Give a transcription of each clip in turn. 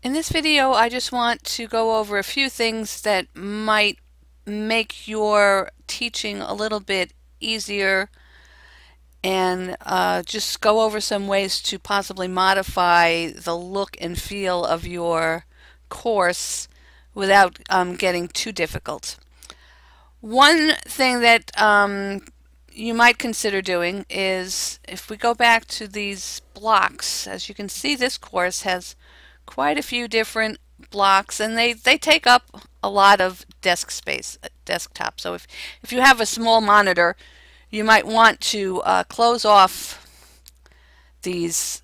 In this video, I just want to go over a few things that might make your teaching a little bit easier and just go over some ways to possibly modify the look and feel of your course without getting too difficult. One thing that you might consider doing is, if we go back to these blocks, as you can see, this course has quite a few different blocks, and they take up a lot of desk space, desktop. So if you have a small monitor, you might want to close off these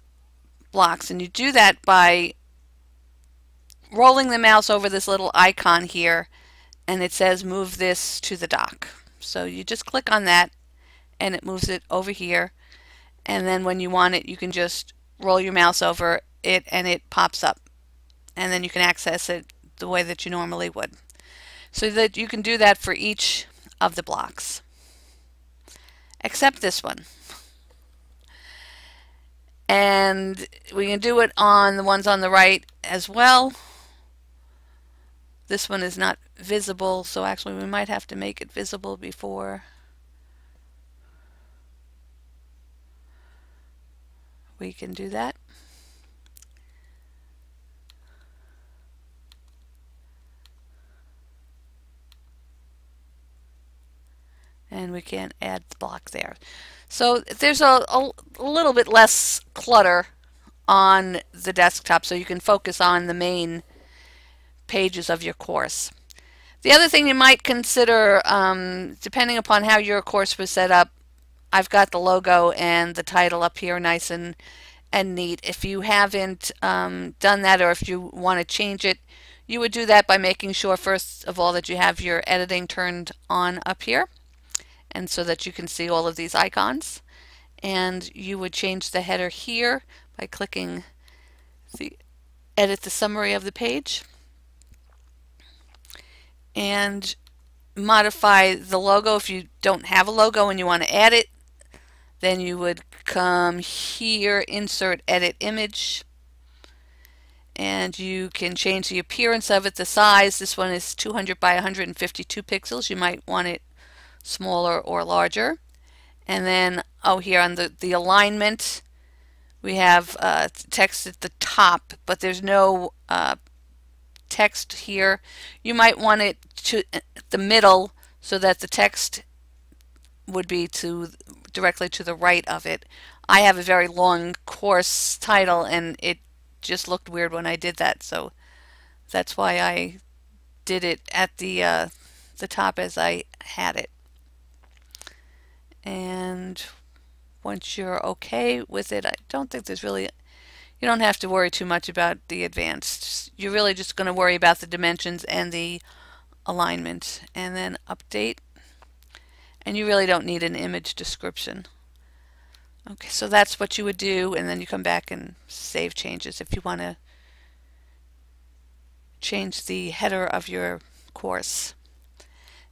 blocks, and you do that by rolling the mouse over this little icon here, and it says move this to the dock. So you just click on that and it moves it over here, and then when you want it, you can just roll your mouse over it and it pops up, and then you can access it the way that you normally would. So that you can do that for each of the blocks, except this one. And we can do it on the ones on the right as well. This one is not visible, so actually we might have to make it visible before we can do that. And we can add the block there. So there's a little bit less clutter on the desktop, so you can focus on the main pages of your course. The other thing you might consider, depending upon how your course was set up, I've got the logo and the title up here nice and neat. If you haven't done that, or if you want to change it, you would do that by making sure, first of all, that you have your editing turned on up here, and so that you can see all of these icons. And you would change the header here by clicking the edit the summary of the page, and modify the logo. If you don't have a logo and you want to add it, then you would come here, insert edit image, and you can change the appearance of it, the size. This one is 200 by 152 pixels. You might want it smaller or larger. And then here on the alignment, we have text at the top, but there's no text here. You might want it to the middle, so that the text would be directly to the right of it. I have a very long course title, and it just looked weird when I did that, so that's why I did it at the top as I had it. And once you're okay with it, I don't think there's really, you don't have to worry too much about the advanced. You're really just going to worry about the dimensions and the alignment, and then update. And you really don't need an image description. Okay, so that's what you would do, and then you come back and save changes if you want to change the header of your course.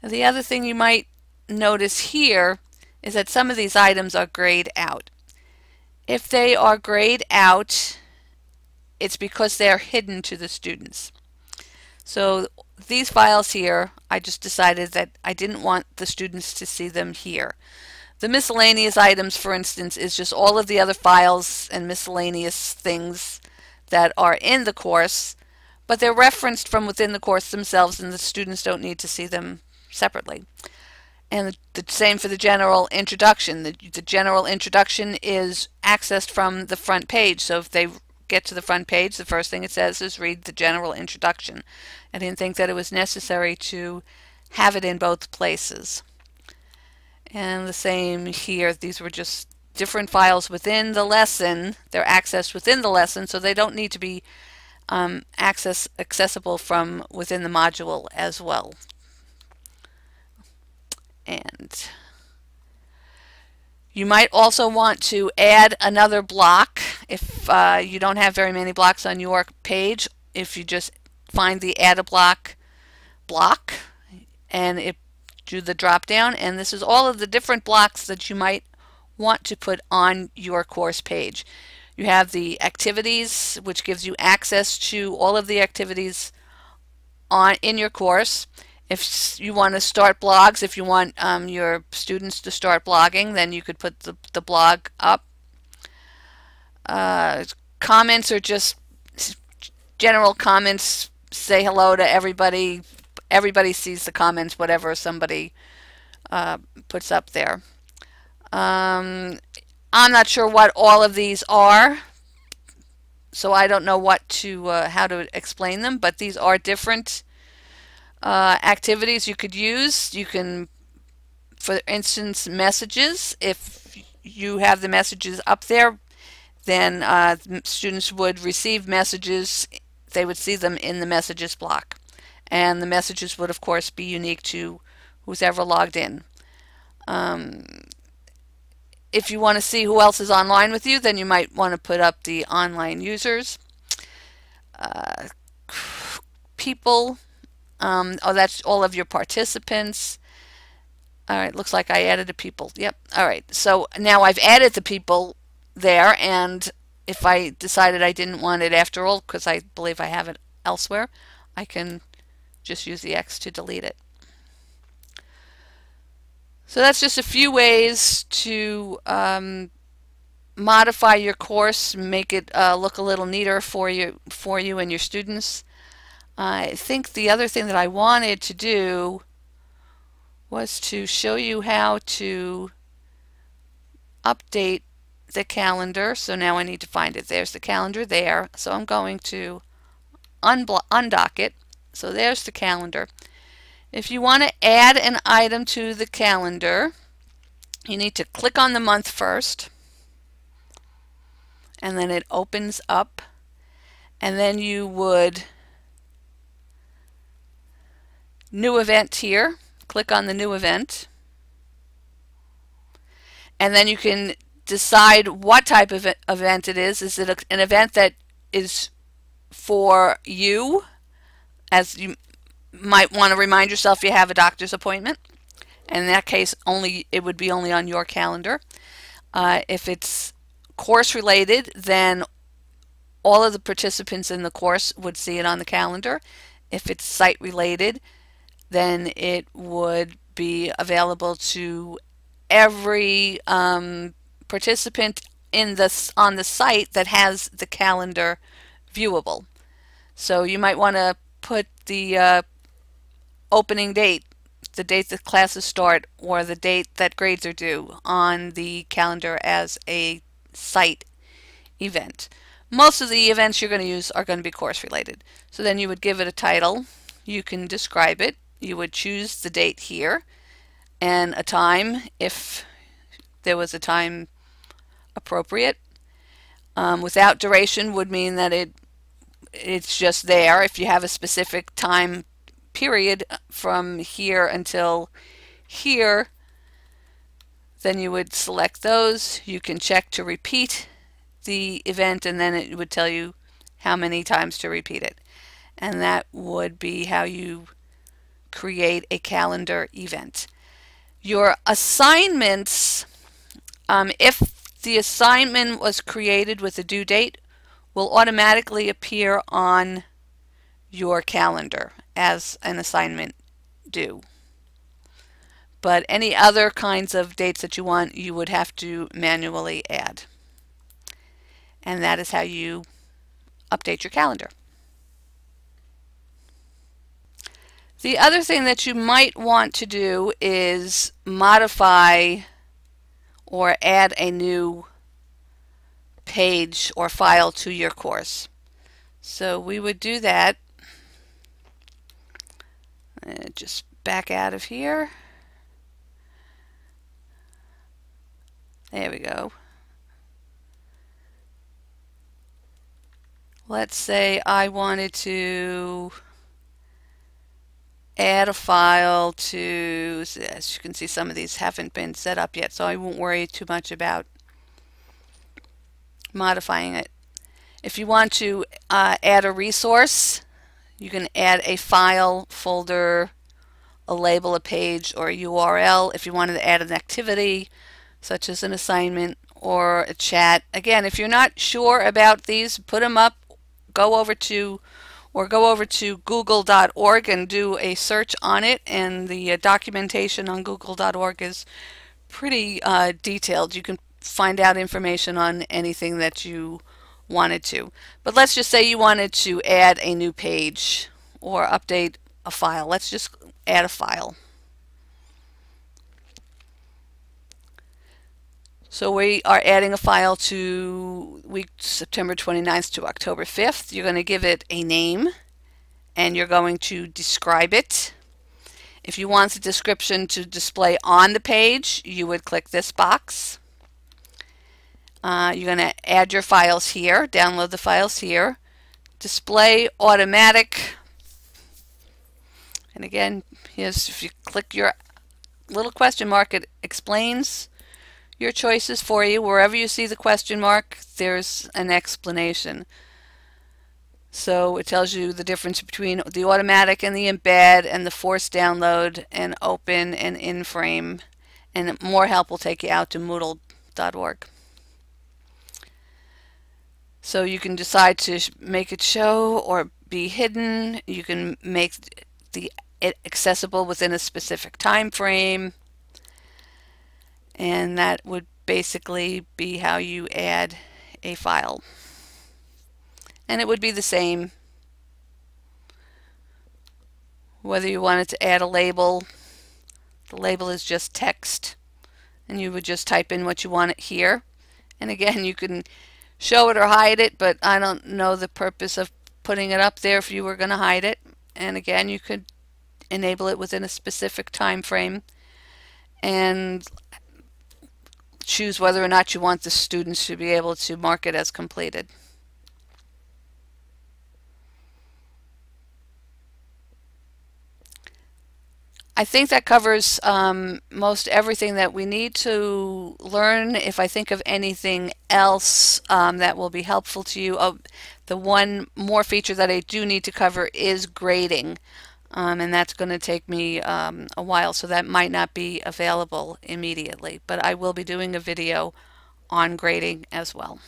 Now, the other thing you might notice here is that some of these items are grayed out. If they are grayed out, it's because they're hidden to the students. So these files here, I just decided that I didn't want the students to see them here. The miscellaneous items, for instance, is just all of the other files and miscellaneous things that are in the course, but they're referenced from within the course themselves, and the students don't need to see them separately. And the same for the general introduction. The general introduction is accessed from the front page, so if they get to the front page, the first thing it says is read the general introduction. I didn't think that it was necessary to have it in both places. And the same here, these were just different files within the lesson. They're accessed within the lesson, so they don't need to be accessible from within the module as well. And you might also want to add another block if you don't have very many blocks on your page. If you just find the add a block and it do the drop down, and this is all of the different blocks that you might want to put on your course page. You have the activities, which gives you access to all of the activities in your course. If you want to start blogs, if you want your students to start blogging, then you could put the blog up. Comments are just general comments. Say hello to everybody. Everybody sees the comments, whatever somebody puts up there. I'm not sure what all of these are, so I don't know how to explain them, but these are different activities you could use. You can, for instance, messages. If you have the messages up there, then students would receive messages. They would see them in the messages block. And the messages would, of course, be unique to who's ever logged in. If you want to see who else is online with you, then you might want to put up the online users. People, that's all of your participants. All right, looks like I added the people. Yep. All right, so now I've added the people there, and if I decided I didn't want it after all, because I believe I have it elsewhere, I can just use the X to delete it. So that's just a few ways to modify your course, make it look a little neater for you and your students. I think the other thing that I wanted to do was to show you how to update the calendar. So now I need to find it. There's the calendar there. So I'm going to undock it. So there's the calendar. If you want to add an item to the calendar, you need to click on the month first, and then it opens up, and then you would new event here, click on the new event, and then you can decide what type of event it is. Is it an event that is for you, as you might want to remind yourself you have a doctor's appointment? In that case, it would be only on your calendar. If it's course related, then all of the participants in the course would see it on the calendar. If it's site related, then it would be available to every participant on the site that has the calendar viewable. So you might want to put the opening date, the date that classes start, or the date that grades are due on the calendar as a site event. Most of the events you're going to use are going to be course related. So then you would give it a title. You can describe it. You would choose the date here and a time if there was a time appropriate. Without duration would mean that it's just there. If you have a specific time period from here until here, then you would select those. You can check to repeat the event, and then it would tell you how many times to repeat it. And that would be how you create a calendar event. Your assignments, if the assignment was created with a due date, will automatically appear on your calendar as an assignment due. But any other kinds of dates that you want, you would have to manually add. And that is how you update your calendar. The other thing that you might want to do is modify or add a new page or file to your course. So we would do that. Just back out of here. There we go. Let's say I wanted to add a file to, as you can see, some of these haven't been set up yet, so I won't worry too much about modifying it. If you want to add a resource, you can add a file, folder, a label, a page, or a URL. If you wanted to add an activity, such as an assignment or a chat. Again, if you're not sure about these, put them up, go over to google.org and do a search on it, and the documentation on google.org is pretty detailed. You can find out information on anything that you wanted to. But let's just say you wanted to add a new page or update a file. Let's just add a file. So we are adding a file to week September 29th to October 5th. You're going to give it a name and you're going to describe it. If you want the description to display on the page, you would click this box. You're going to add your files here, download the files here. Display automatic. And again, here's, if you click your little question mark, it explains your choices for you. Wherever you see the question mark, there's an explanation. So it tells you the difference between the automatic and the embed and the forced download and open and in-frame. And more help will take you out to moodle.org. So you can decide to make it show or be hidden. You can make it accessible within a specific time frame. And that would basically be how you add a file. And it would be the same whether you wanted to add a label. The label is just text, and you would just type in what you want it here. And again, you can show it or hide it, but I don't know the purpose of putting it up there if you were going to hide it. And again, you could enable it within a specific time frame and choose whether or not you want the students to be able to mark it as completed. I think that covers most everything that we need to learn. If I think of anything else that will be helpful to you, the one more feature that I do need to cover is grading. And that's going to take me a while, so that might not be available immediately. But I will be doing a video on grading as well.